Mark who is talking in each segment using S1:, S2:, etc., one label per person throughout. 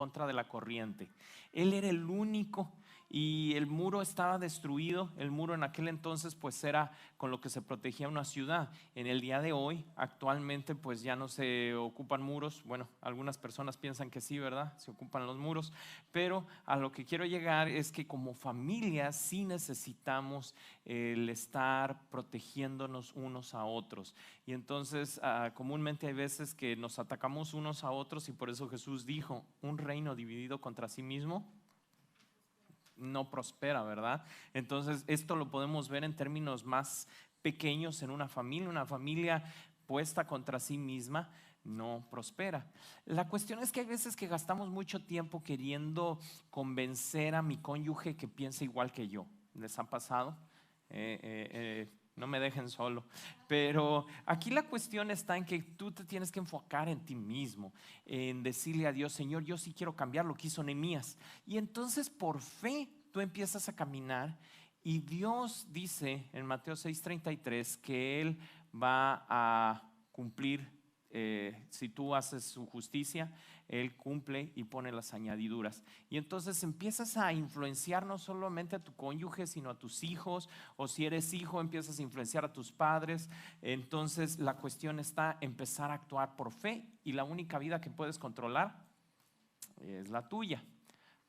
S1: contra de la corriente. Él era el único y el muro estaba destruido. El muro en aquel entonces pues era con lo que se protegía una ciudad. En el día de hoy, actualmente pues ya no se ocupan muros. Bueno, algunas personas piensan que sí, ¿verdad? Se ocupan los muros, pero a lo que quiero llegar es que como familia sí necesitamos el estar protegiéndonos unos a otros. Y entonces comúnmente hay veces que nos atacamos unos a otros, y por eso Jesús dijo: un reino dividido contra sí mismo no prospera, ¿verdad? Entonces esto lo podemos ver en términos más pequeños en una familia puesta contra sí misma no prospera. La cuestión es que hay veces que gastamos mucho tiempo queriendo convencer a mi cónyuge que piense igual que yo. ¿Les ha pasado? No me dejen solo. Pero aquí la cuestión está en que tú te tienes que enfocar en ti mismo, en decirle a Dios: Señor, yo sí quiero cambiar lo que hizo Nehemías. Y entonces por fe tú empiezas a caminar, y Dios dice en Mateo 6:33 que Él va a cumplir. Si tú haces su justicia, Él cumple y pone las añadiduras. Y entonces empiezas a influenciar no solamente a tu cónyuge, sino a tus hijos, o si eres hijo empiezas a influenciar a tus padres. Entonces la cuestión está en empezar a actuar por fe, y la única vida que puedes controlar es la tuya.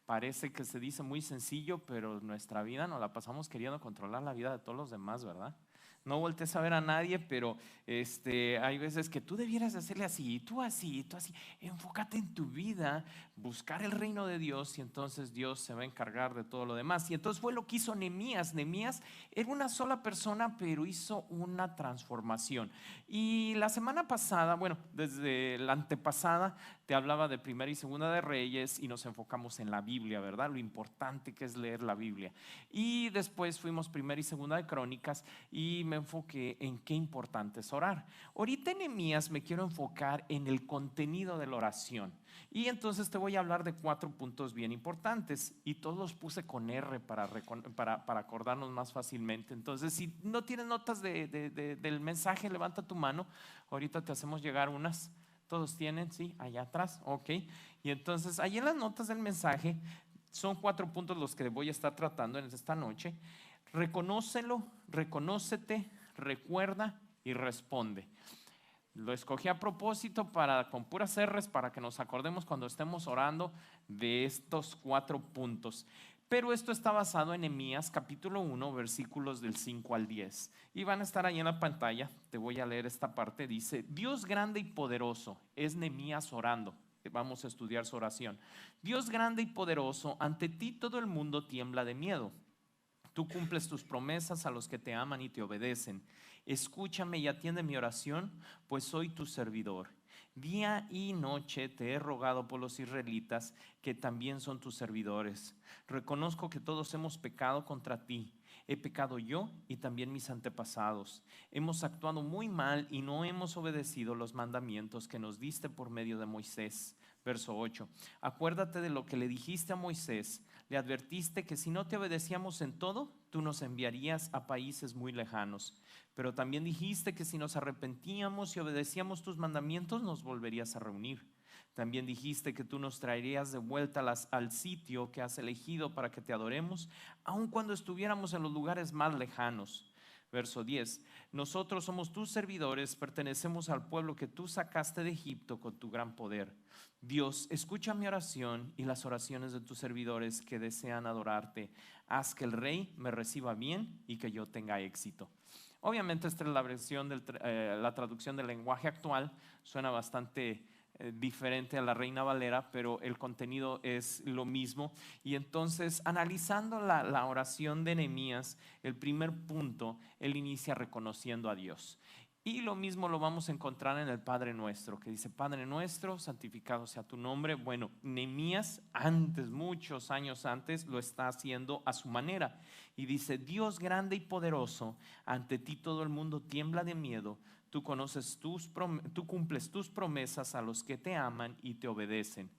S1: Parece que se dice muy sencillo, pero nuestra vida nos la pasamos queriendo controlar la vida de todos los demás, ¿verdad? No voltees a ver a nadie, pero hay veces que tú debieras hacerle así, tú así, tú así. Enfócate en tu vida, buscar el reino de Dios, y entonces Dios se va a encargar de todo lo demás. Y entonces fue lo que hizo Nehemías. Nehemías era una sola persona, pero hizo una transformación. Y la semana pasada, bueno, desde la antepasada, te hablaba de Primera y Segunda de Reyes, y nos enfocamos en la Biblia, ¿verdad? Lo importante que es leer la Biblia. Y después fuimos Primera y Segunda de Crónicas, y me enfoqué en qué importante es orar. Ahorita en Nehemías me quiero enfocar en el contenido de la oración. Y entonces te voy a hablar de 4 puntos bien importantes, y todos los puse con R para acordarnos más fácilmente. Entonces, si no tienes notas del mensaje, levanta tu mano. Ahorita te hacemos llegar unas. Todos tienen, sí, allá atrás, ok. Y entonces, ahí en las notas del mensaje son 4 puntos los que voy a estar tratando en esta noche. Reconócelo, reconócete, recuerda y responde. Lo escogí a propósito con puras R's, para que nos acordemos cuando estemos orando de estos 4 puntos. Pero esto está basado en Nehemías capítulo 1, versículos del 5 al 10. Y van a estar ahí en la pantalla. Te voy a leer esta parte. Dice: Dios grande y poderoso. Es Nehemías orando. Vamos a estudiar su oración. Dios grande y poderoso, ante ti todo el mundo tiembla de miedo. Tú cumples tus promesas a los que te aman y te obedecen. Escúchame y atiende mi oración, pues soy tu servidor. Día y noche te he rogado por los israelitas, que también son tus servidores. Reconozco que todos hemos pecado contra ti. He pecado yo y también mis antepasados. Hemos actuado muy mal y no hemos obedecido los mandamientos que nos diste por medio de Moisés. Verso 8. Acuérdate de lo que le dijiste a Moisés. Le advertiste que si no te obedecíamos en todo, tú nos enviarías a países muy lejanos. Pero también dijiste que si nos arrepentíamos y obedecíamos tus mandamientos, nos volverías a reunir. También dijiste que tú nos traerías de vuelta al sitio que has elegido para que te adoremos, aun cuando estuviéramos en los lugares más lejanos. Verso 10. Nosotros somos tus servidores, pertenecemos al pueblo que tú sacaste de Egipto con tu gran poder. Dios, escucha mi oración y las oraciones de tus servidores que desean adorarte. Haz que el rey me reciba bien y que yo tenga éxito. Obviamente esta es la versión la traducción del lenguaje actual. Suena bastante diferente a la Reina Valera, pero el contenido es lo mismo. Y entonces, analizando la oración de Nehemías, el primer punto, él inicia reconociendo a Dios. Y lo mismo lo vamos a encontrar en el Padre Nuestro, que dice: Padre nuestro, santificado sea tu nombre. Bueno, Nehemías antes, muchos años antes, lo está haciendo a su manera. Y dice: Dios grande y poderoso, ante ti todo el mundo tiembla de miedo. Tú cumples tus promesas a los que te aman y te obedecen.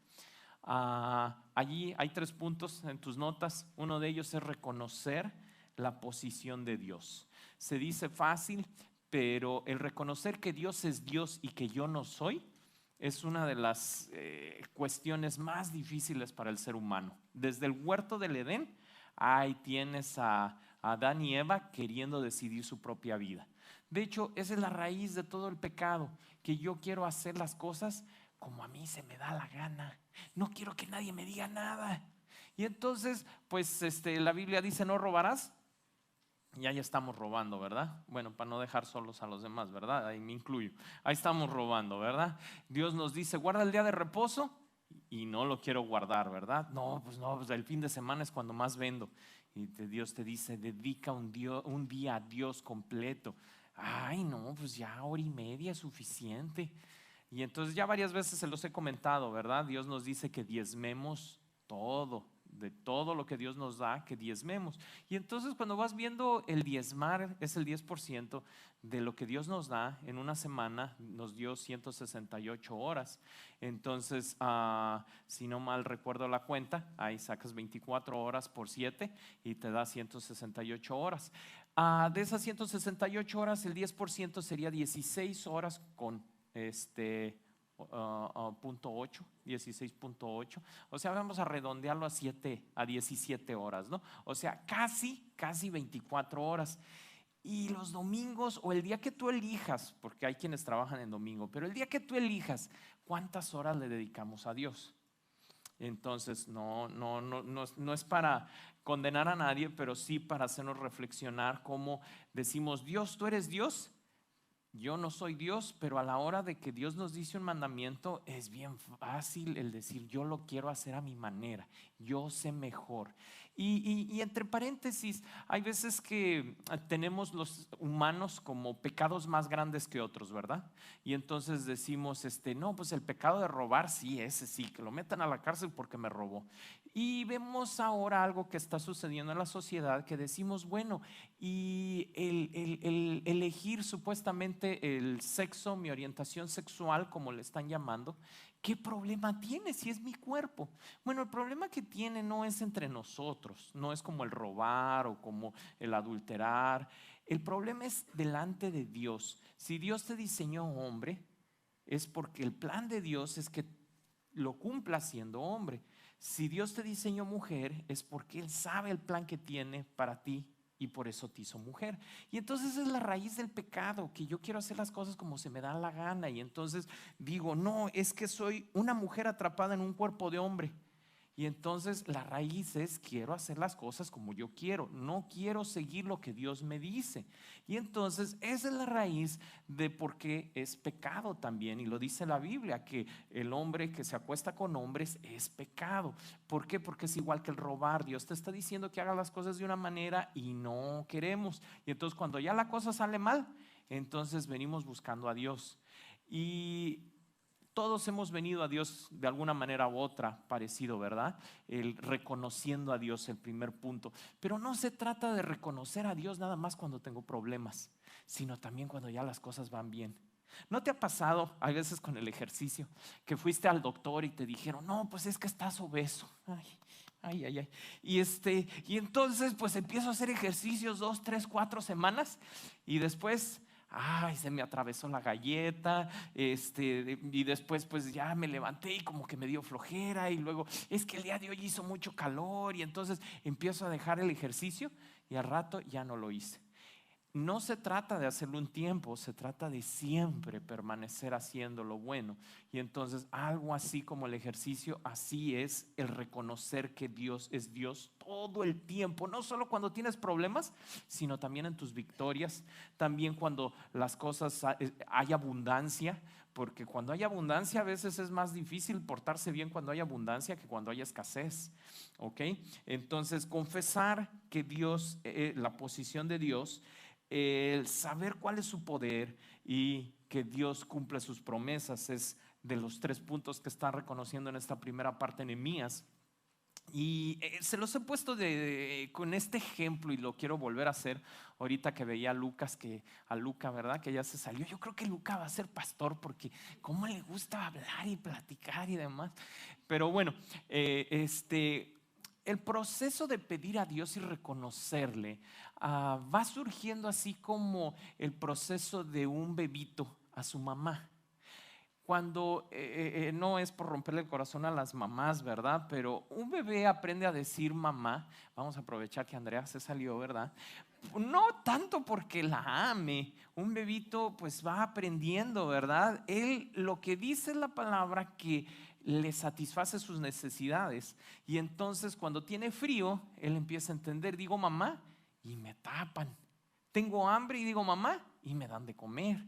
S1: Allí hay 3 puntos en tus notas. Uno de ellos es reconocer la posición de Dios. Se dice fácil, pero el reconocer que Dios es Dios y que yo no soy, es una de las cuestiones más difíciles para el ser humano. Desde el huerto del Edén, ahí tienes a Adán y Eva queriendo decidir su propia vida. De hecho, esa es la raíz de todo el pecado, que yo quiero hacer las cosas como a mí se me da la gana. No quiero que nadie me diga nada. Y entonces, pues la Biblia dice, no robarás. Ya estamos robando, ¿verdad? Bueno, para no dejar solos a los demás, ¿verdad? Ahí me incluyo. Ahí estamos robando, ¿verdad? Dios nos dice, guarda el día de reposo y no lo quiero guardar, ¿verdad? No, pues el fin de semana es cuando más vendo. Y Dios te dice, dedica un día a Dios completo. Ay, no, pues ya hora y media es suficiente. Y entonces ya varias veces se los he comentado, ¿verdad? Dios nos dice que diezmemos todo, de todo lo que Dios nos da, que diezmemos. Y entonces cuando vas viendo el diezmar es el 10% de lo que Dios nos da. En una semana nos dio 168 horas. Entonces, si no mal recuerdo la cuenta, ahí sacas 24 horas por 7 y te da 168 horas. De esas 168 horas, el 10% sería 16 horas con punto 8, 16.8. O sea, vamos a redondearlo a 17 horas, ¿no? O sea, casi 24 horas. Y los domingos o el día que tú elijas, porque hay quienes trabajan en domingo, pero el día que tú elijas, ¿cuántas horas le dedicamos a Dios? Entonces, no es para condenar a nadie, pero sí para hacernos reflexionar cómo decimos, Dios, tú eres Dios. Yo no soy Dios, pero a la hora de que Dios nos dice un mandamiento, es bien fácil el decir, yo lo quiero hacer a mi manera, yo sé mejor. Y entre paréntesis, hay veces que tenemos los humanos como pecados más grandes que otros, ¿verdad? Y entonces decimos, no, pues el pecado de robar, sí, ese sí, que lo metan a la cárcel porque me robó. Y vemos ahora algo que está sucediendo en la sociedad que decimos, bueno, y el elegir supuestamente el sexo, mi orientación sexual, como le están llamando, ¿qué problema tiene si es mi cuerpo? Bueno, el problema que tiene no es entre nosotros, no es como el robar o como el adulterar. El problema es delante de Dios. Si Dios te diseñó hombre, es porque el plan de Dios es que lo cumpla siendo hombre. Si Dios te diseñó mujer, es porque Él sabe el plan que tiene para ti y por eso te hizo mujer. Y entonces es la raíz del pecado, que yo quiero hacer las cosas como se me da la gana. Y entonces digo, no, es que soy una mujer atrapada en un cuerpo de hombre. Y entonces la raíz es quiero hacer las cosas como yo quiero, no quiero seguir lo que Dios me dice. Y entonces esa es la raíz de por qué es pecado también. Y lo dice la Biblia, que el hombre que se acuesta con hombres es pecado. ¿Por qué? Porque es igual que el robar. Dios te está diciendo que hagas las cosas de una manera y no queremos. Y entonces cuando ya la cosa sale mal, entonces venimos buscando a Dios. Y todos hemos venido a Dios de alguna manera u otra, parecido, ¿verdad? El reconociendo a Dios, el primer punto. Pero no se trata de reconocer a Dios nada más cuando tengo problemas, sino también cuando ya las cosas van bien. ¿No te ha pasado a veces con el ejercicio que fuiste al doctor y te dijeron, no, pues es que estás obeso? Ay. Y entonces pues empiezo a hacer ejercicios 2, 3, 4 semanas y después se me atravesó la galleta, y después pues ya me levanté y como que me dio flojera y luego es que el día de hoy hizo mucho calor y entonces empiezo a dejar el ejercicio y al rato ya no lo hice. No se trata de hacerlo un tiempo, se trata de siempre permanecer haciendo lo bueno. Y entonces algo así como el ejercicio, así es el reconocer que Dios es Dios todo el tiempo, no solo cuando tienes problemas, sino también en tus victorias, también cuando las cosas hay abundancia, porque cuando hay abundancia a veces es más difícil portarse bien cuando hay abundancia que cuando hay escasez, ¿ok? Entonces confesar que Dios, la posición de Dios, el saber cuál es su poder y que Dios cumple sus promesas es de los 3 puntos que están reconociendo en esta primera parte Nehemías. Y se los he puesto con este ejemplo y lo quiero volver a hacer ahorita que veía a Luca, ¿verdad? Que ya se salió. Yo creo que Luca va a ser pastor porque cómo le gusta hablar y platicar y demás. Pero bueno, el proceso de pedir a Dios y reconocerle va surgiendo así como el proceso de un bebito a su mamá. cuando no es por romperle el corazón a las mamás, ¿verdad? Pero un bebé aprende a decir mamá. Vamos a aprovechar que Andrea se salió, ¿verdad? No tanto porque la ame. Un bebito pues va aprendiendo, ¿verdad? Él lo que dice es la palabra que le satisface sus necesidades. Y entonces cuando tiene frío, él empieza a entender, digo mamá y me tapan. Tengo hambre y digo mamá y me dan de comer.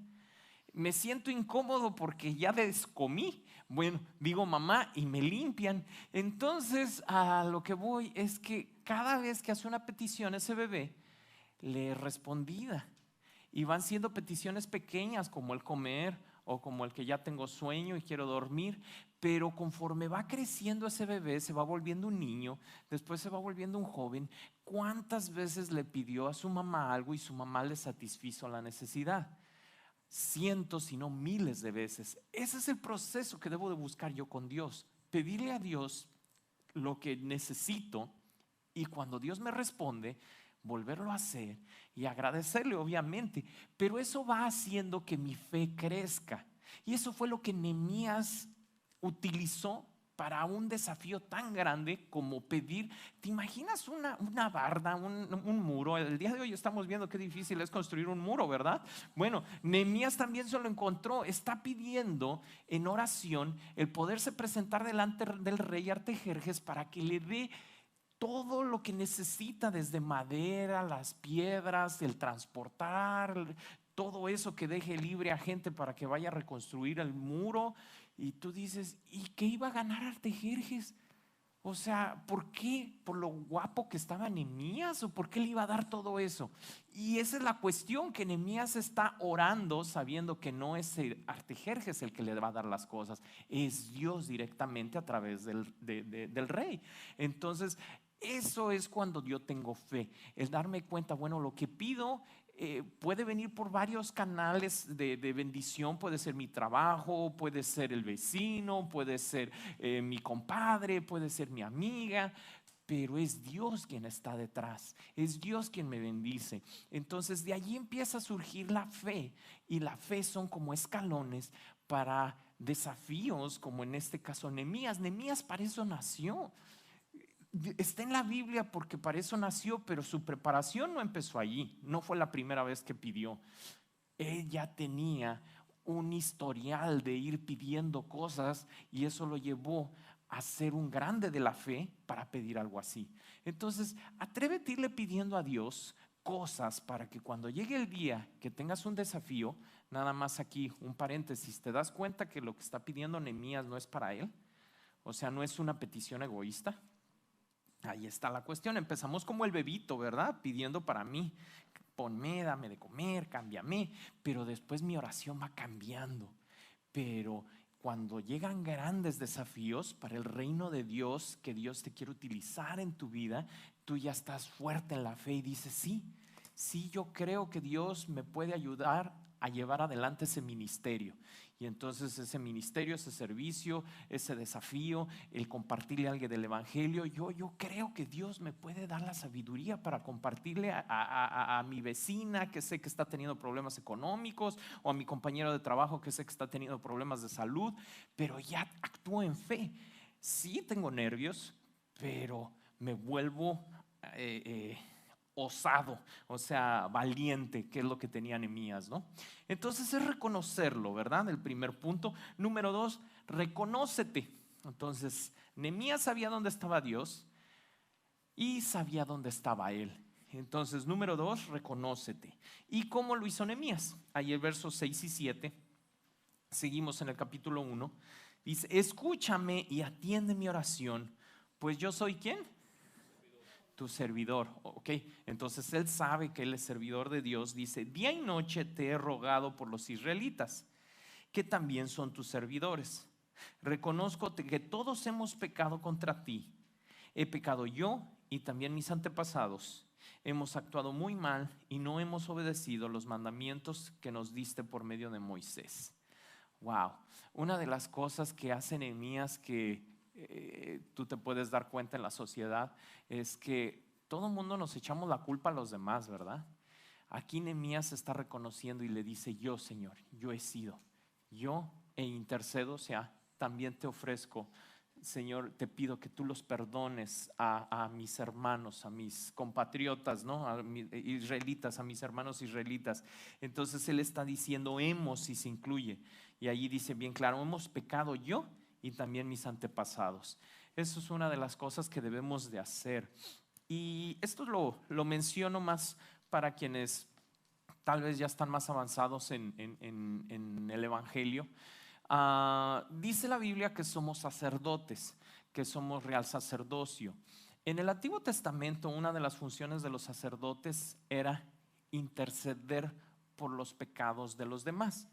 S1: Me siento incómodo porque ya descomí. Bueno, digo mamá y me limpian. Entonces a lo que voy es que cada vez que hace una petición ese bebé, le es respondida. Y van siendo peticiones pequeñas como el comer o como el que ya tengo sueño y quiero dormir. Pero conforme va creciendo ese bebé, se va volviendo un niño, después se va volviendo un joven. ¿Cuántas veces le pidió a su mamá algo y su mamá le satisfizo la necesidad? Cientos y no miles de veces. Ese es el proceso que debo de buscar yo con Dios. Pedirle a Dios lo que necesito y cuando Dios me responde, volverlo a hacer y agradecerle obviamente. Pero eso va haciendo que mi fe crezca. Y eso fue lo que Nehemías utilizó para un desafío tan grande como pedir. ¿Te imaginas una barda, un muro? El día de hoy estamos viendo qué difícil es construir un muro, ¿verdad? Bueno, Nehemías también se lo encontró. Está pidiendo en oración el poderse presentar delante del rey Artajerjes para que le dé todo lo que necesita, desde madera, las piedras, el transportar, todo eso que deje libre a gente para que vaya a reconstruir el muro. Y tú dices, ¿y qué iba a ganar Artajerjes? O sea, ¿por qué? ¿Por lo guapo que estaba Nehemías o por qué le iba a dar todo eso? Y esa es la cuestión, que Nehemías está orando sabiendo que no es Artajerjes el que le va a dar las cosas, es Dios directamente a través del rey. Entonces, eso es cuando yo tengo fe, el darme cuenta, bueno, lo que pido puede venir por varios canales de bendición. Puede ser mi trabajo, puede ser el vecino, puede ser mi compadre, puede ser mi amiga, pero es Dios quien está detrás, es Dios quien me bendice. Entonces de allí empieza a surgir la fe, y la fe son como escalones para desafíos, como en este caso Nehemías. Nehemías para eso nació. Está en la Biblia porque para eso nació, pero su preparación no empezó allí. No fue la primera vez que pidió. Él ya tenía un historial de ir pidiendo cosas, y eso lo llevó a ser un grande de la fe para pedir algo así. Entonces, atrévete a irle pidiendo a Dios cosas para que cuando llegue el día que tengas un desafío, nada más aquí un paréntesis, ¿te das cuenta que lo que está pidiendo Nehemías no es para él? O sea, no es una petición egoísta. Ahí está la cuestión. Empezamos como el bebito, ¿verdad? Pidiendo para mí, ponme, dame de comer, cámbiame. Pero después mi oración va cambiando. Pero cuando llegan grandes desafíos para el reino de Dios, que Dios te quiere utilizar en tu vida, tú ya estás fuerte en la fe y dices, sí, sí, yo creo que Dios me puede ayudar a llevar adelante ese ministerio. Y entonces ese ministerio, ese servicio, ese desafío, el compartirle a alguien del evangelio, yo creo que Dios me puede dar la sabiduría para compartirle a mi vecina que sé que está teniendo problemas económicos, o a mi compañero de trabajo que sé que está teniendo problemas de salud, pero ya actúo en fe. Sí tengo nervios, pero me vuelvo osado, o sea, valiente, que es lo que tenía Nehemías, ¿no? Entonces es reconocerlo, ¿verdad? El primer punto. Número dos, reconócete. Entonces, Nehemías sabía dónde estaba Dios y sabía dónde estaba él. Entonces, número dos, reconócete. ¿Y cómo lo hizo Nehemías? Ahí el verso 6 y 7, seguimos en el capítulo 1, dice, escúchame y atiende mi oración, pues yo soy ¿quién? Tu servidor, ok. Entonces él sabe que él es servidor de Dios. Dice, día y noche te he rogado por los israelitas, que también son tus servidores. Reconozco que todos hemos pecado contra ti. He pecado yo y también mis antepasados. Hemos actuado muy mal y no hemos obedecido los mandamientos que nos diste por medio de Moisés. Wow, una de las cosas que hace Nehemías que tú te puedes dar cuenta en la sociedad es que todo el mundo nos echamos la culpa a los demás, ¿verdad? Aquí Nehemías está reconociendo y le dice, yo, Señor, yo he sido, yo e intercedo, o sea, también te ofrezco, Señor, te pido que tú los perdones a mis hermanos, a mis compatriotas, ¿no? A mis israelitas, a mis hermanos israelitas. Entonces Él está diciendo hemos y se incluye. Y allí dice bien claro, hemos pecado yo y también mis antepasados. Eso es una de las cosas que debemos de hacer. Y esto lo menciono más para quienes tal vez ya están más avanzados en el Evangelio. Dice la Biblia que somos sacerdotes, que somos real sacerdocio. En el Antiguo Testamento, una de las funciones de los sacerdotes era interceder por los pecados de los demás.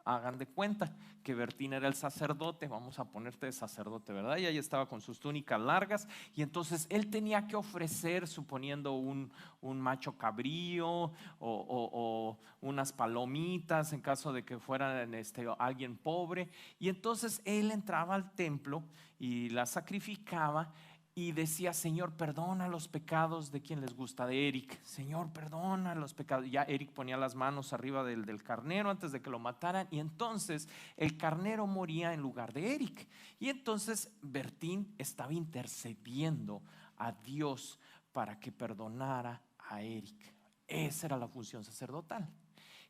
S1: Hagan de cuenta que Bertín era el sacerdote, vamos a ponerte de sacerdote, ¿verdad? Y ahí estaba con sus túnicas largas, y entonces él tenía que ofrecer, suponiendo un macho cabrío o unas palomitas en caso de que fuera alguien pobre. Y entonces él entraba al templo y la sacrificaba y decía: Señor, perdona los pecados de quien les gusta, de Eric. Señor, perdona los pecados. Ya Eric ponía las manos arriba del carnero antes de que lo mataran, y entonces el carnero moría en lugar de Eric. Y entonces Bertín estaba intercediendo a Dios para que perdonara a Eric. Esa era la función sacerdotal.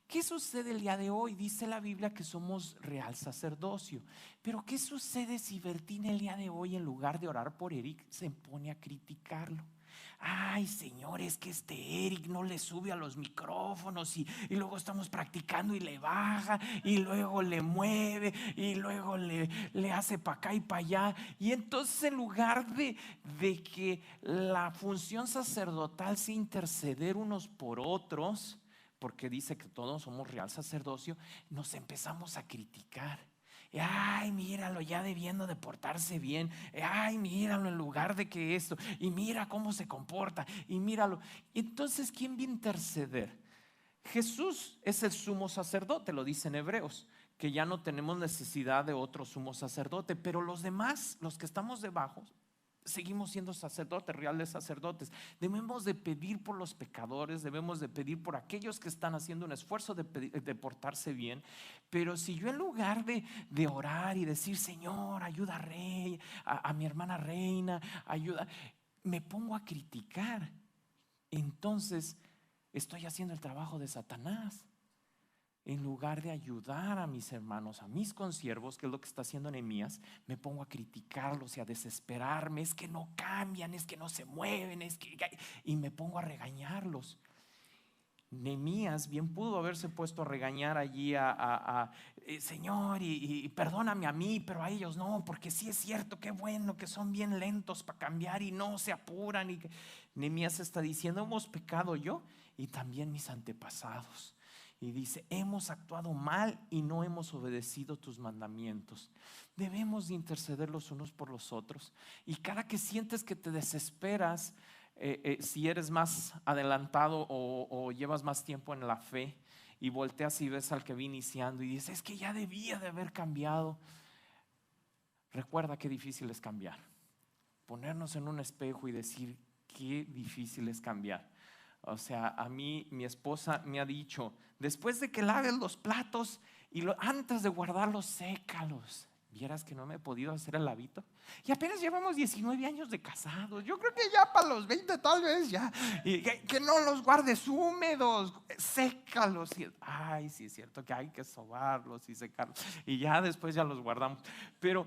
S1: ¿Qué sucede el día de hoy? Dice la Biblia que somos real sacerdocio. Pero ¿qué sucede si Bertín el día de hoy, en lugar de orar por Eric, se pone a criticarlo? Ay, Señor, es que Eric no le sube a los micrófonos y luego estamos practicando y le baja y luego le mueve y luego le hace para acá y para allá. Y entonces, en lugar de que la función sacerdotal sea interceder unos por otros, porque dice que todos somos real sacerdocio, nos empezamos a criticar. Ay, míralo, ya debiendo de portarse bien. Ay, míralo, en lugar de que esto. Y mira cómo se comporta. Y míralo. Entonces, ¿quién va a interceder? Jesús es el sumo sacerdote, lo dice en Hebreos, que ya no tenemos necesidad de otro sumo sacerdote. Pero los demás, los que estamos debajo, seguimos siendo sacerdotes, reales sacerdotes. Debemos de pedir por los pecadores, debemos de pedir por aquellos que están haciendo un esfuerzo de portarse bien. Pero si yo, en lugar de orar y decir: Señor, ayuda a mi hermana Reina, ayuda, me pongo a criticar, entonces estoy haciendo el trabajo de Satanás. En lugar de ayudar a mis hermanos, a mis consiervos, que es lo que está haciendo Nehemías, me pongo a criticarlos y a desesperarme. Es que no cambian, es que no se mueven, y me pongo a regañarlos. Nehemías bien pudo haberse puesto a regañar allí Señor, y perdóname a mí, pero a ellos no, porque sí es cierto, qué bueno que son bien lentos para cambiar y no se apuran. Nehemías está diciendo: hemos pecado yo y también mis antepasados. Y dice: hemos actuado mal y no hemos obedecido tus mandamientos. Debemos de interceder los unos por los otros. Y cada que sientes que te desesperas, si eres más adelantado o llevas más tiempo en la fe, y volteas y ves al que va iniciando y dices: es que ya debía de haber cambiado. Recuerda qué difícil es cambiar. Ponernos en un espejo y decir: qué difícil es cambiar. O sea, a mí mi esposa me ha dicho: después de que laves los platos y antes de guardarlos, sécalos. Vieras que no me he podido hacer el hábito. Y apenas llevamos 19 años de casados. Yo creo que ya para los 20 tal vez ya. Y que no los guardes húmedos, sécalos. Ay, sí es cierto que hay que sobarlos y secarlos. Y ya después ya los guardamos. Pero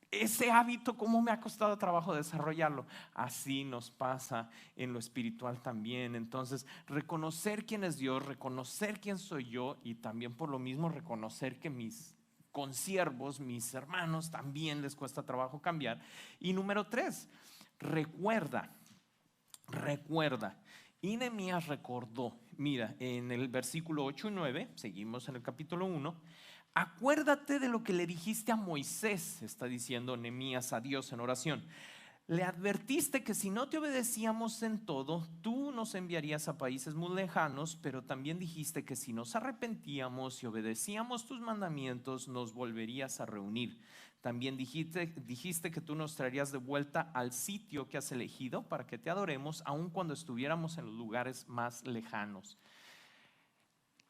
S1: ese hábito, ¿cómo me ha costado trabajo desarrollarlo? Así nos pasa en lo espiritual también. Entonces, reconocer quién es Dios, reconocer quién soy yo, y también por lo mismo reconocer que mis consiervos, mis hermanos, también les cuesta trabajo cambiar. Y número 3, recuerda. Y Nehemías recordó, mira, en el versículo 8 y 9, seguimos en el capítulo 1. Acuérdate de lo que le dijiste a Moisés, está diciendo Nehemías a Dios en oración. Le advertiste que si no te obedecíamos en todo, tú nos enviarías a países muy lejanos, pero también dijiste que si nos arrepentíamos y obedecíamos tus mandamientos, nos volverías a reunir. También dijiste que tú nos traerías de vuelta al sitio que has elegido para que te adoremos, aun cuando estuviéramos en los lugares más lejanos.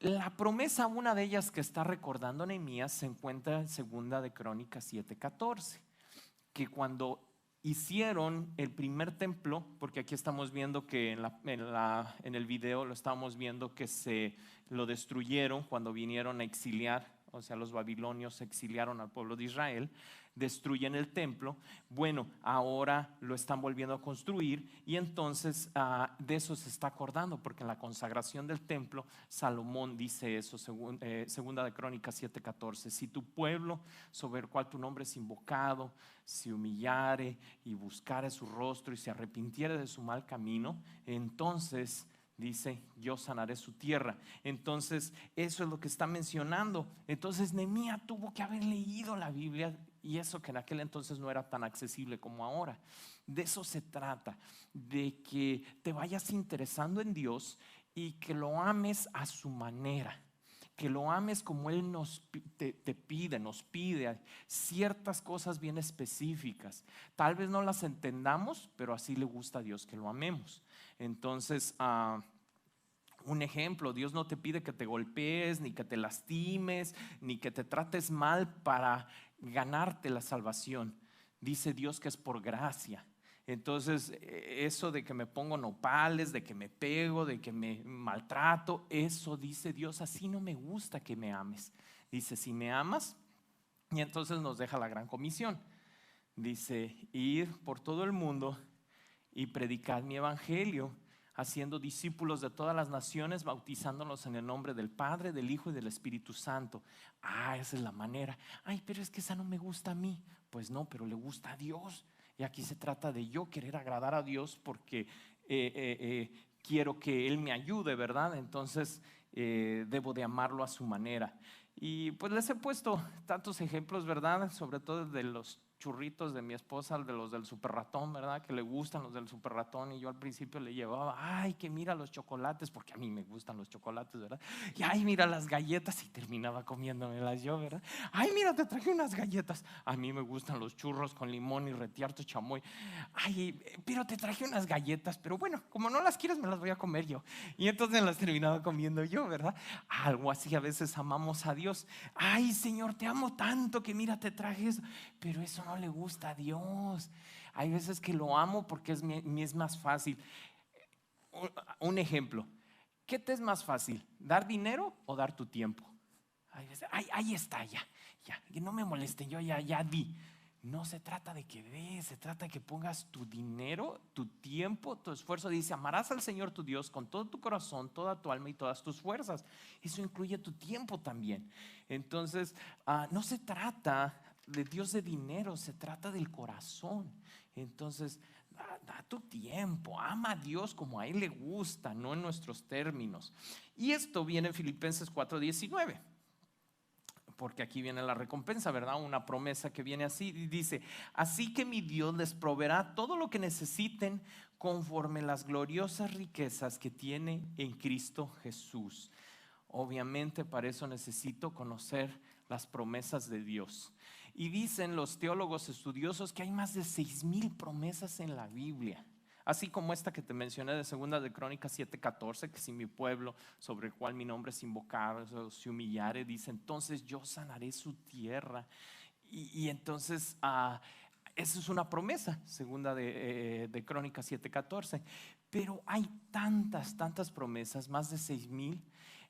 S1: La promesa, una de ellas que está recordando Nehemías, se encuentra en Segunda de Crónicas 7:14, que cuando hicieron el primer templo, porque aquí estamos viendo que en el video lo estamos viendo que se lo destruyeron cuando vinieron a exiliar, o sea, los babilonios exiliaron al pueblo de Israel, destruyen el templo. Bueno, ahora lo están volviendo a construir y entonces de eso se está acordando, porque en la consagración del templo Salomón dice eso, Segunda de Crónicas 7:14: si tu pueblo sobre el cual tu nombre es invocado se humillare y buscare su rostro y se arrepintiere de su mal camino, entonces dice, yo sanaré su tierra. Entonces eso es lo que está mencionando. Entonces Nehemías tuvo que haber leído la Biblia, y eso que en aquel entonces no era tan accesible como ahora. De eso se trata, de que te vayas interesando en Dios y que lo ames a su manera, que lo ames como Él te pide, nos pide ciertas cosas bien específicas. Tal vez no las entendamos, pero así le gusta a Dios que lo amemos. Entonces, un ejemplo, Dios no te pide que te golpees, ni que te lastimes, ni que te trates mal para ganarte la salvación. Dice Dios que es por gracia. Entonces, eso de que me pongo nopales, de que me pego, de que me maltrato, eso dice Dios, así no me gusta que me ames. Dice, si me amas, y entonces nos deja la gran comisión. Dice, ir por todo el mundo y predicar mi evangelio, haciendo discípulos de todas las naciones, bautizándolos en el nombre del Padre, del Hijo y del Espíritu Santo. Esa es la manera. Ay, pero es que esa no me gusta a mí. Pues no, pero le gusta a Dios. Y aquí se trata de yo querer agradar a Dios porque quiero que Él me ayude, ¿verdad? Entonces debo de amarlo a su manera. Y pues les he puesto tantos ejemplos, ¿verdad? Sobre todo de los churritos de mi esposa, de los del super ratón, ¿verdad? Que le gustan los del super ratón, y yo al principio le llevaba, ay, que mira los chocolates, porque a mí me gustan los chocolates, ¿verdad? Y ay, mira las galletas, y terminaba comiéndomelas yo, ¿verdad? Ay, mira, te traje unas galletas, a mí me gustan los churros con limón y retiarto chamoy. Ay, pero te traje unas galletas, pero bueno, como no las quieres me las voy a comer yo. Y entonces las terminaba comiendo yo, ¿verdad? Algo así a veces amamos a Dios. Ay, Señor, te amo tanto que mira, te traje eso, pero eso no le gusta a Dios. Hay veces que lo amo porque me es más fácil. Un ejemplo, ¿qué te es más fácil? ¿Dar dinero o dar tu tiempo? Hay veces, ay, ahí está, ya, que no me molesten, yo ya di. No se trata de que des, se trata de que pongas tu dinero, tu tiempo, tu esfuerzo. Dice, amarás al Señor tu Dios con todo tu corazón, toda tu alma y todas tus fuerzas. Eso incluye tu tiempo también. Entonces, no se trata de Dios de dinero, se trata del corazón. Entonces, da tu tiempo, ama a Dios como a Él le gusta, no en nuestros términos. Y esto viene en Filipenses 4:19. Porque aquí viene la recompensa, ¿verdad? Una promesa que viene así y dice, así que mi Dios les proveerá todo lo que necesiten conforme las gloriosas riquezas que tiene en Cristo Jesús. Obviamente para eso necesito conocer las promesas de Dios. Y dicen los teólogos estudiosos que hay más de 6,000 promesas en la Biblia. Así como esta que te mencioné de Segunda de Crónicas 7:14, que si mi pueblo sobre el cual mi nombre es invocado se humillare, dice, entonces yo sanaré su tierra. Y entonces eso es una promesa, Segunda de Crónicas 7:14. Pero hay tantas promesas, más de 6,000,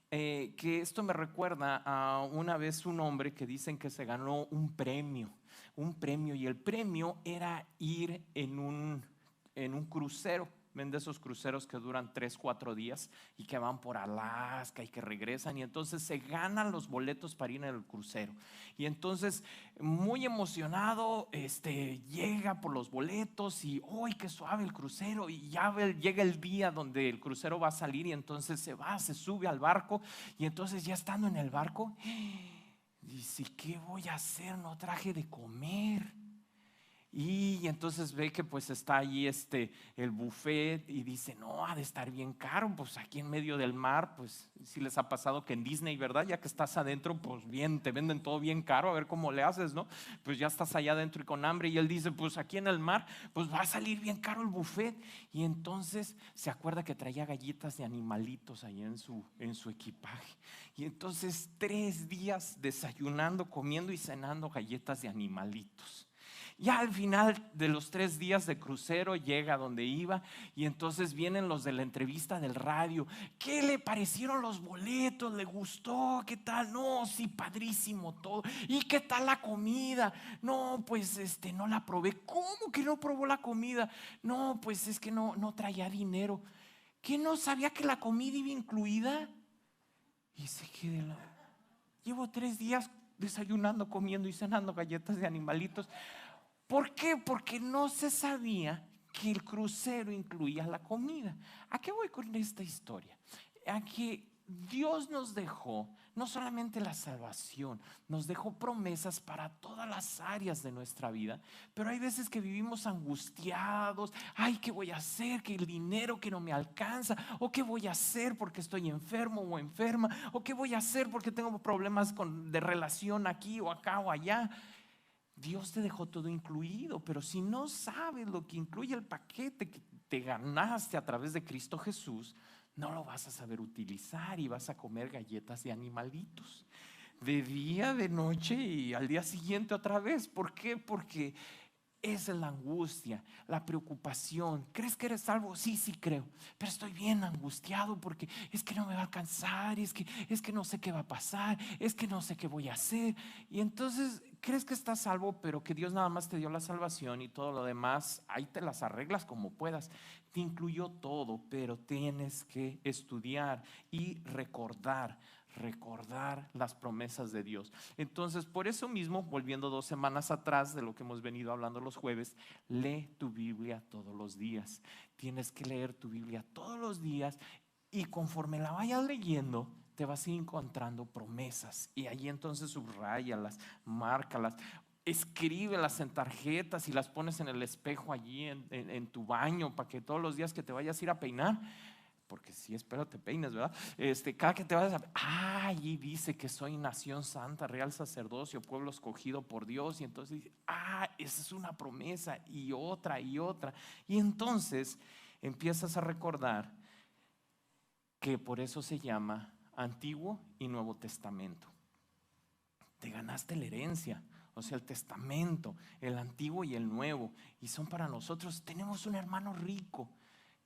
S1: que esto me recuerda a una vez un hombre que dicen que se ganó un premio, y el premio era ir en un crucero. Ven de esos cruceros que duran 3-4 días y que van por Alaska y que regresan, y entonces se ganan los boletos para ir en el crucero. Y entonces muy emocionado llega por los boletos y ¡ay, qué suave el crucero! Y ya llega el día donde el crucero va a salir, y entonces se sube al barco, y entonces ya estando en el barco dice, ¿qué voy a hacer? No traje de comer. Y entonces ve que pues está allí el buffet y dice, no, ha de estar bien caro, pues aquí en medio del mar, pues si les ha pasado que en Disney, ¿verdad? Ya que estás adentro, pues bien, te venden todo bien caro, a ver cómo le haces, ¿no? Pues ya estás allá adentro y con hambre, y él dice, pues aquí en el mar, pues va a salir bien caro el buffet. Y entonces se acuerda que traía galletas de animalitos ahí en su equipaje. Y entonces 3 días desayunando, comiendo y cenando galletas de animalitos. Ya al final de los 3 días de crucero llega donde iba, y entonces vienen los de la entrevista del radio. ¿Qué le parecieron los boletos? ¿Le gustó? ¿Qué tal? No, sí, padrísimo todo. ¿Y qué tal la comida? No, pues no la probé. ¿Cómo que no probó la comida? No, pues es que no traía dinero. ¿Qué no sabía que la comida iba incluida? Y se queda. Llevo 3 días desayunando, comiendo y cenando galletas de animalitos. ¿Por qué? Porque no se sabía que el crucero incluía la comida. ¿A qué voy con esta historia? A que Dios nos dejó no solamente la salvación, nos dejó promesas para todas las áreas de nuestra vida, pero hay veces que vivimos angustiados. Ay, ¿qué voy a hacer? Que el dinero que no me alcanza, o qué voy a hacer porque estoy enfermo o enferma, o qué voy a hacer porque tengo problemas de relación aquí o acá o allá. Dios te dejó todo incluido, pero si no sabes lo que incluye el paquete que te ganaste a través de Cristo Jesús, no lo vas a saber utilizar y vas a comer galletas de animalitos, de día, de noche y al día siguiente otra vez. ¿Por qué? Porque esa es la angustia, la preocupación. ¿Crees que eres salvo? Sí, sí creo, pero estoy bien angustiado porque es que no me va a alcanzar, es que no sé qué va a pasar, es que no sé qué voy a hacer. Y entonces crees que estás salvo, pero que Dios nada más te dio la salvación y todo lo demás ahí te las arreglas como puedas. Te incluyó todo, pero tienes que estudiar y recordar las promesas de Dios. Entonces, por eso mismo, volviendo 2 semanas atrás de lo que hemos venido hablando los jueves, lee tu Biblia todos los días. Tienes que leer tu Biblia todos los días, y conforme la vayas leyendo, te vas a ir encontrando promesas, y allí entonces subráyalas, márcalas, escríbelas en tarjetas y las pones en el espejo allí en tu baño, para que todos los días que te vayas a ir a peinar, porque sí, espero te peines, ¿verdad? Cada que te vayas allí dice que soy nación santa, real sacerdocio, pueblo escogido por Dios. Y entonces dice, esa es una promesa, y otra y otra. Y entonces empiezas a recordar que por eso se llama Antiguo y Nuevo Testamento. Te ganaste la herencia, o sea, el testamento, el antiguo y el nuevo, y son para nosotros. Tenemos un hermano rico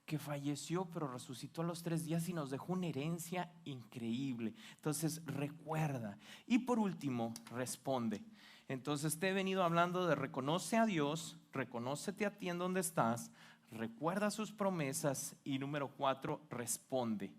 S1: que falleció, pero resucitó a los 3 días y nos dejó una herencia increíble. Entonces recuerda. Y por último, responde. Entonces te he venido hablando de reconoce a Dios, reconócete a ti en donde estás, recuerda sus promesas, y número 4, responde.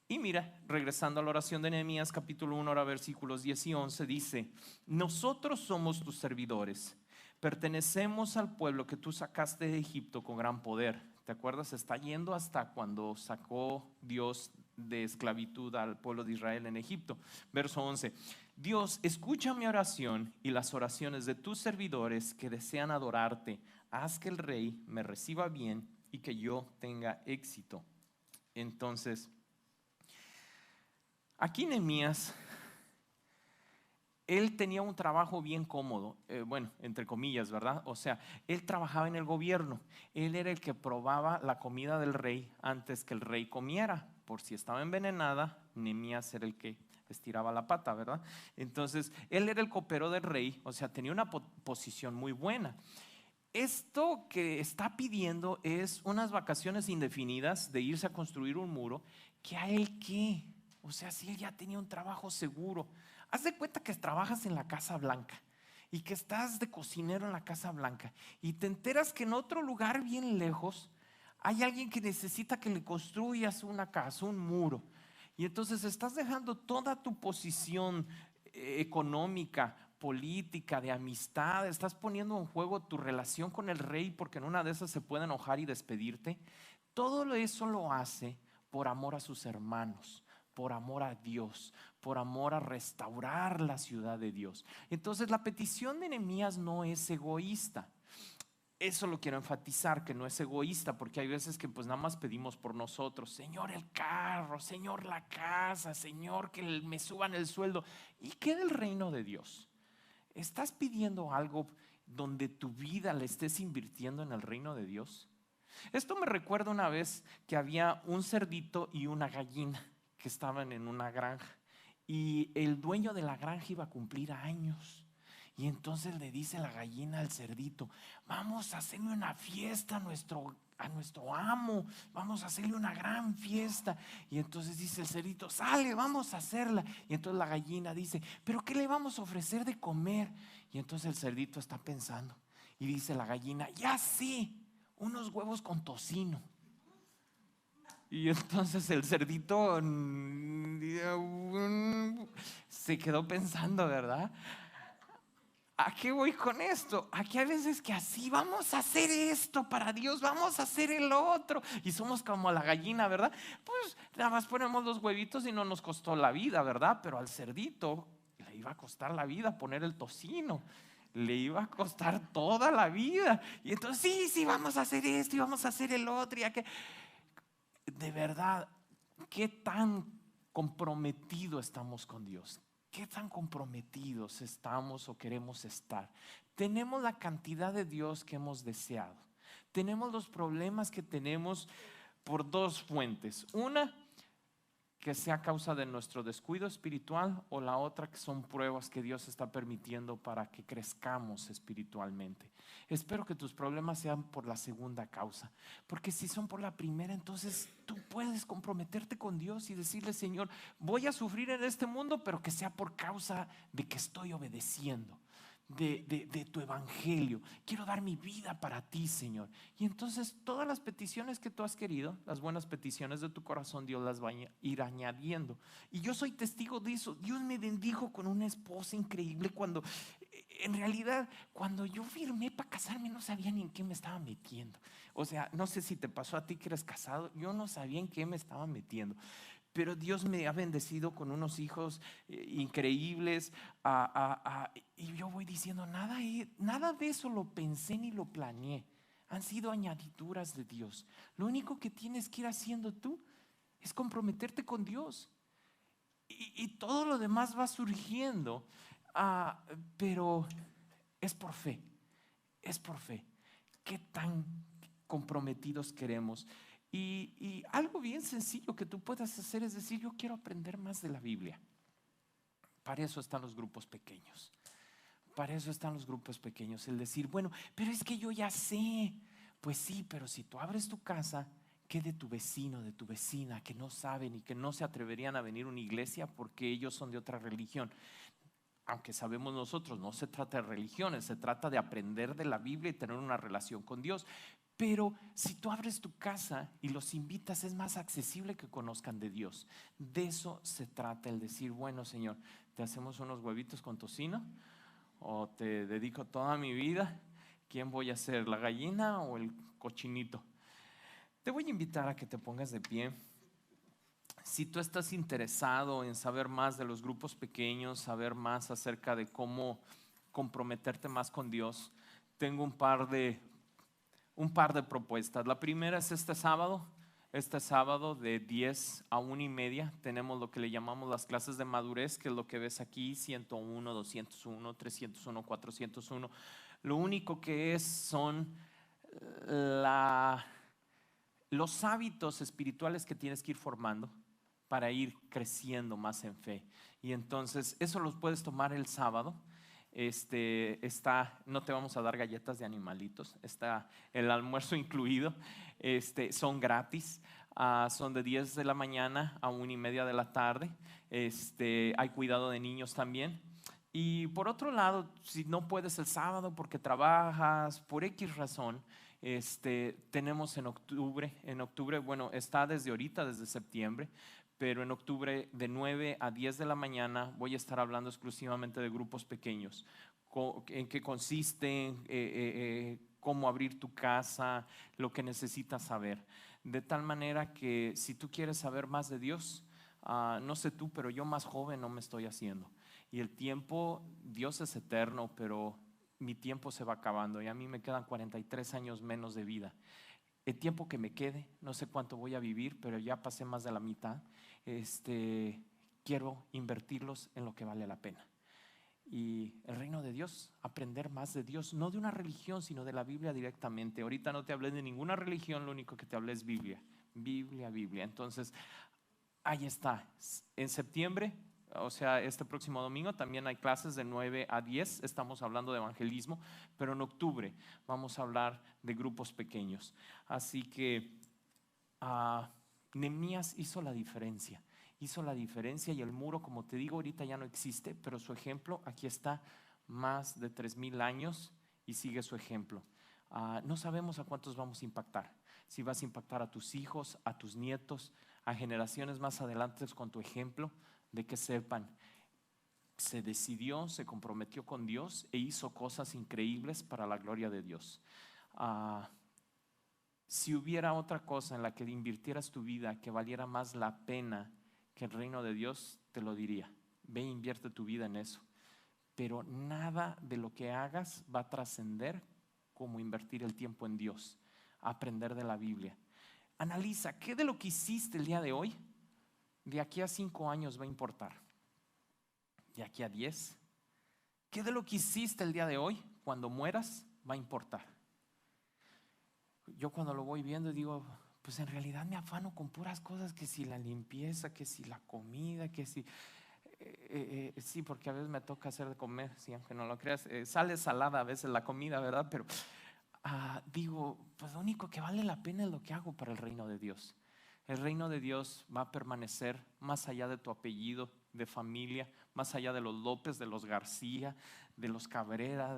S1: Y mira, regresando a la oración de Nehemías capítulo 1, ahora versículos 10 y 11, dice: nosotros somos tus servidores, pertenecemos al pueblo que tú sacaste de Egipto con gran poder. ¿Te acuerdas? Está yendo hasta cuando sacó Dios de esclavitud al pueblo de Israel en Egipto. Verso 11: Dios, escucha mi oración y las oraciones de tus servidores que desean adorarte. Haz que el rey me reciba bien y que yo tenga éxito. Entonces, aquí Nehemías, él tenía un trabajo bien cómodo, bueno, entre comillas, ¿verdad? O sea, él trabajaba en el gobierno. Él era el que probaba la comida del rey antes que el rey comiera. Por si estaba envenenada, Nehemías era el que estiraba la pata, ¿verdad? Entonces, él era el copero del rey, o sea, tenía una posición muy buena. Esto que está pidiendo es unas vacaciones indefinidas de irse a construir un muro. ¿Que a él qué? O sea, si él ya tenía un trabajo seguro. Haz de cuenta que trabajas en la Casa Blanca y que estás de cocinero en la Casa Blanca, y te enteras que en otro lugar bien lejos hay alguien que necesita que le construyas una casa, un muro. Y entonces estás dejando toda tu posición económica, política, de amistad, estás poniendo en juego tu relación con el rey, porque en una de esas se puede enojar y despedirte. Todo eso lo hace por amor a sus hermanos, por amor a Dios, por amor a restaurar la ciudad de Dios. Entonces la petición de Nehemías no es egoísta. eso lo quiero enfatizar, que no es egoísta, porque hay veces que pues nada más pedimos por nosotros. Señor, el carro, Señor, la casa, Señor, que me suban el sueldo. ¿Y qué del reino de Dios? ¿Estás pidiendo algo donde tu vida la estés invirtiendo en el reino de Dios? Esto me recuerda una vez que había un cerdito y una gallina que estaban en una granja, y el dueño de la granja iba a cumplir años. Y entonces le dice la gallina al cerdito: vamos a hacerle una fiesta a nuestro amo, vamos a hacerle una gran fiesta. Y entonces dice el cerdito: sale, vamos a hacerla. Y entonces la gallina dice: pero ¿qué le vamos a ofrecer de comer? Y entonces el cerdito está pensando y dice la gallina: ya sí, unos huevos con tocino. Y entonces el cerdito se quedó pensando, ¿verdad? ¿A qué voy con esto? Aquí hay veces que así vamos a hacer esto para Dios, vamos a hacer el otro, y somos como la gallina, ¿verdad? Pues nada más ponemos los huevitos y no nos costó la vida, ¿verdad? Pero al cerdito le iba a costar la vida poner el tocino, le iba a costar toda la vida. Y entonces sí, vamos a hacer esto y vamos a hacer el otro. Y de verdad, ¿qué tan comprometido estamos con Dios? ¿Qué tan comprometidos estamos o queremos estar? Tenemos la cantidad de Dios que hemos deseado. Tenemos los problemas que tenemos por dos fuentes. Una, que sea a causa de nuestro descuido espiritual, o la otra, que son pruebas que Dios está permitiendo para que crezcamos espiritualmente. Espero que tus problemas sean por la segunda causa, porque si son por la primera, entonces tú puedes comprometerte con Dios y decirle: Señor, voy a sufrir en este mundo, pero que sea por causa de que estoy obedeciendo de tu evangelio. Quiero dar mi vida para ti, Señor. Y entonces todas las peticiones que tú has querido, las buenas peticiones de tu corazón, Dios las va a ir añadiendo. Y yo soy testigo de eso. Dios me bendijo con una esposa increíble, cuando en realidad, cuando yo firmé para casarme, no sabía ni en qué me estaba metiendo. O sea, no sé si te pasó a ti que eres casado, yo no sabía en qué me estaba metiendo. Pero Dios me ha bendecido con unos hijos increíbles, y yo voy diciendo: nada de eso lo pensé ni lo planeé. Han sido añadiduras de Dios. Lo único que tienes que ir haciendo tú es comprometerte con Dios, y todo lo demás va surgiendo. Pero es por fe, es por fe. ¿Qué tan comprometidos queremos? Y algo bien sencillo que tú puedas hacer es decir: yo quiero aprender más de la Biblia. Para eso están los grupos pequeños. Para eso están los grupos pequeños. El decir: bueno, pero es que yo ya sé. Pues sí, pero si tú abres tu casa, ¿qué de tu vecino, de tu vecina, que no saben y que no se atreverían a venir a una iglesia porque ellos son de otra religión? Aunque sabemos nosotros, no se trata de religiones, se trata de aprender de la Biblia y tener una relación con Dios. Pero si tú abres tu casa y los invitas, es más accesible que conozcan de Dios. De eso se trata, el decir: bueno, Señor, te hacemos unos huevitos con tocino, o te dedico toda mi vida. ¿Quién voy a ser, la gallina o el cochinito? Te voy a invitar a que te pongas de pie. Si tú estás interesado en saber más de los grupos pequeños, saber más acerca de cómo comprometerte más con Dios, tengo un par de propuestas. La primera es este sábado. Este sábado de 10 a 1:30 tenemos lo que le llamamos las clases de madurez, que es lo que ves aquí: 101, 201, 301, 401. Lo único que son los hábitos espirituales que tienes que ir formando para ir creciendo más en fe. Y entonces eso los puedes tomar el sábado. No te vamos a dar galletas de animalitos, está el almuerzo incluido. Son gratis. Son de 10 de la mañana a 1:30 de la tarde. Hay cuidado de niños también. Y por otro lado, si no puedes el sábado porque trabajas por X razón, tenemos en octubre, bueno, está desde ahorita, desde septiembre, pero en octubre de 9 a 10 de la mañana voy a estar hablando exclusivamente de grupos pequeños. En qué consisten, cómo abrir tu casa, lo que necesitas saber. De tal manera que si tú quieres saber más de Dios, no sé tú, pero yo más joven no me estoy haciendo. Y el tiempo, Dios es eterno, pero mi tiempo se va acabando y a mí me quedan 43 años menos de vida. El tiempo que me quede, no sé cuánto voy a vivir, pero ya pasé más de la mitad. Quiero invertirlos en lo que vale la pena. Y el reino de Dios, aprender más de Dios, no de una religión, sino de la Biblia directamente. Ahorita no te hablé de ninguna religión, lo único que te hablé es Biblia. Biblia. Entonces, ahí está. En septiembre, o sea, este próximo domingo también hay clases de 9 a 10. Estamos hablando de evangelismo, pero en octubre vamos a hablar de grupos pequeños. Así que Nehemías hizo la diferencia. Y el muro, como te digo, ahorita ya no existe, pero su ejemplo aquí está, más de 3000 años y sigue su ejemplo. No sabemos a cuántos vamos a impactar. Si vas a impactar a tus hijos, a tus nietos, a generaciones más adelante con tu ejemplo, de que sepan, se decidió, se comprometió con Dios e hizo cosas increíbles para la gloria de Dios. Si hubiera otra cosa en la que invirtieras tu vida que valiera más la pena que el reino de Dios, te lo diría. Ve e invierte tu vida en eso. Pero nada de lo que hagas va a trascender como invertir el tiempo en Dios, aprender de la Biblia. Analiza, ¿qué de lo que hiciste el día de hoy, de aquí a 5 años va a importar? ¿De aquí a 10? ¿Qué de lo que hiciste el día de hoy, cuando mueras, va a importar? Yo cuando lo voy viendo digo, pues en realidad me afano con puras cosas, que si la limpieza, que si la comida, que si... sí, porque a veces me toca hacer de comer, sí, aunque no lo creas, sale salada a veces la comida, ¿verdad? Pero digo, pues lo único que vale la pena es lo que hago para el reino de Dios. El reino de Dios va a permanecer más allá de tu apellido, de familia, más allá de los López, de los García, de los Cabrera,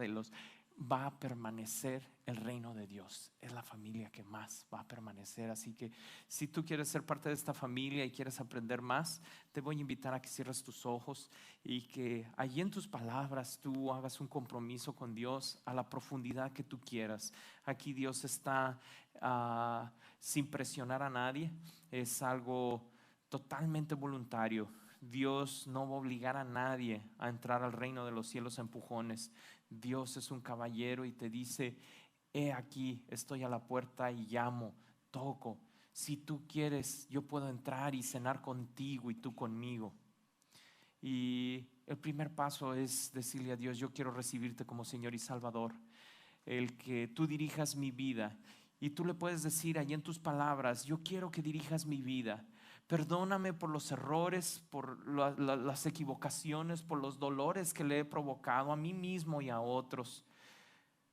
S1: va a permanecer el reino de Dios. Es la familia que más va a permanecer. Así que si tú quieres ser parte de esta familia y quieres aprender más, te voy a invitar a que cierres tus ojos y que allí en tus palabras tú hagas un compromiso con Dios a la profundidad que tú quieras. Aquí Dios está sin presionar a nadie. Es algo totalmente voluntario. Dios no va a obligar a nadie a entrar al reino de los cielos a empujones. Dios es un caballero y te dice, he aquí, estoy a la puerta y llamo, toco. Si tú quieres, yo puedo entrar y cenar contigo y tú conmigo. Y el primer paso es decirle a Dios, yo quiero recibirte como Señor y Salvador. El que tú dirijas mi vida. Y tú le puedes decir allí en tus palabras, yo quiero que dirijas mi vida. Perdóname por los errores, por las equivocaciones, por los dolores que le he provocado a mí mismo y a otros.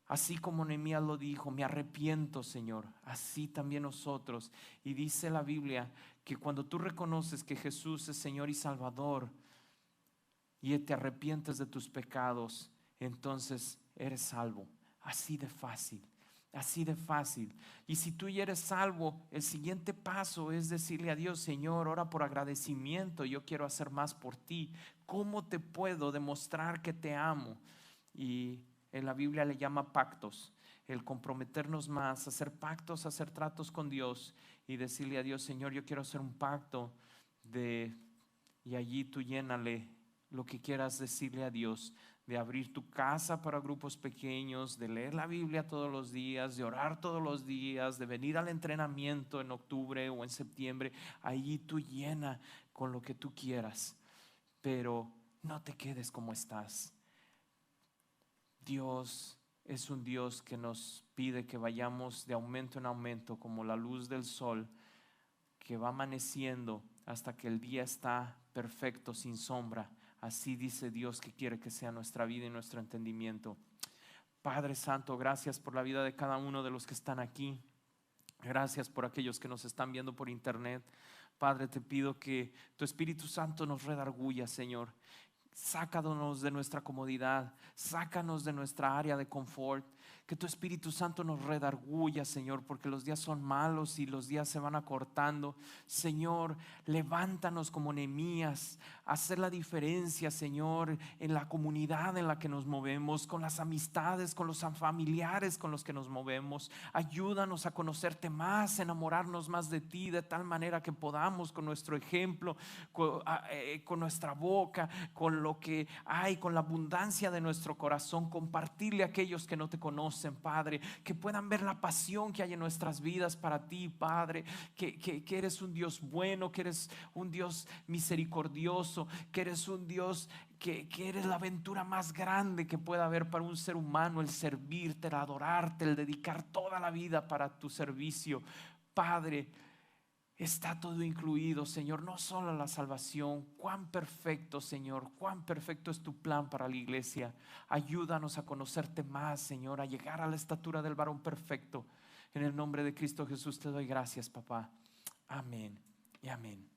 S1: Así como Nehemías lo dijo, me arrepiento, Señor. Así también nosotros. Y dice la Biblia que cuando tú reconoces que Jesús es Señor y Salvador y te arrepientes de tus pecados, entonces eres salvo. Así de fácil. Así de fácil. Y si tú ya eres salvo, el siguiente paso es decirle a Dios, Señor, ora por agradecimiento, yo quiero hacer más por ti. ¿Cómo te puedo demostrar que te amo? Y en la Biblia le llama pactos, el comprometernos más, hacer pactos, hacer tratos con Dios y decirle a Dios, Señor, yo quiero hacer un pacto y allí tú llénale lo que quieras decirle a Dios, de abrir tu casa para grupos pequeños, de leer la Biblia todos los días, de orar todos los días, de venir al entrenamiento en octubre o en septiembre. Allí tú llena con lo que tú quieras, pero no te quedes como estás. Dios es un Dios que nos pide que vayamos de aumento en aumento, como la luz del sol que va amaneciendo hasta que el día está perfecto, sin sombra. Así dice Dios que quiere que sea nuestra vida y nuestro entendimiento. Padre Santo, gracias por la vida de cada uno de los que están aquí. Gracias por aquellos que nos están viendo por internet. Padre, te pido que tu Espíritu Santo nos redarguya, Señor. Sácanos de nuestra comodidad, sácanos de nuestra área de confort. Que tu Espíritu Santo nos redarguya, Señor, porque los días son malos y los días se van acortando. Señor, levántanos como Nehemías, a hacer la diferencia, Señor, en la comunidad en la que nos movemos, con las amistades, con los familiares con los que nos movemos. Ayúdanos a conocerte más, enamorarnos más de ti, de tal manera que podamos con nuestro ejemplo, con nuestra boca, con lo que hay, con la abundancia de nuestro corazón, compartirle a aquellos que no te conocen, Padre, que puedan ver la pasión que hay en nuestras vidas para ti, Padre, que eres un Dios bueno, que eres un Dios misericordioso, que eres un Dios que eres la aventura más grande que pueda haber para un ser humano, el servirte, el adorarte, el dedicar toda la vida para tu servicio. Padre, está todo incluido, Señor, no solo la salvación. Cuán perfecto, Señor, cuán perfecto es tu plan para la iglesia. Ayúdanos a conocerte más, Señor, a llegar a la estatura del varón perfecto. En el nombre de Cristo Jesús te doy gracias, papá. Amén y amén.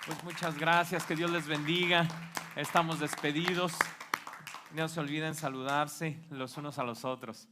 S1: Pues muchas gracias, que Dios les bendiga. Estamos despedidos. No se olviden saludarse los unos a los otros.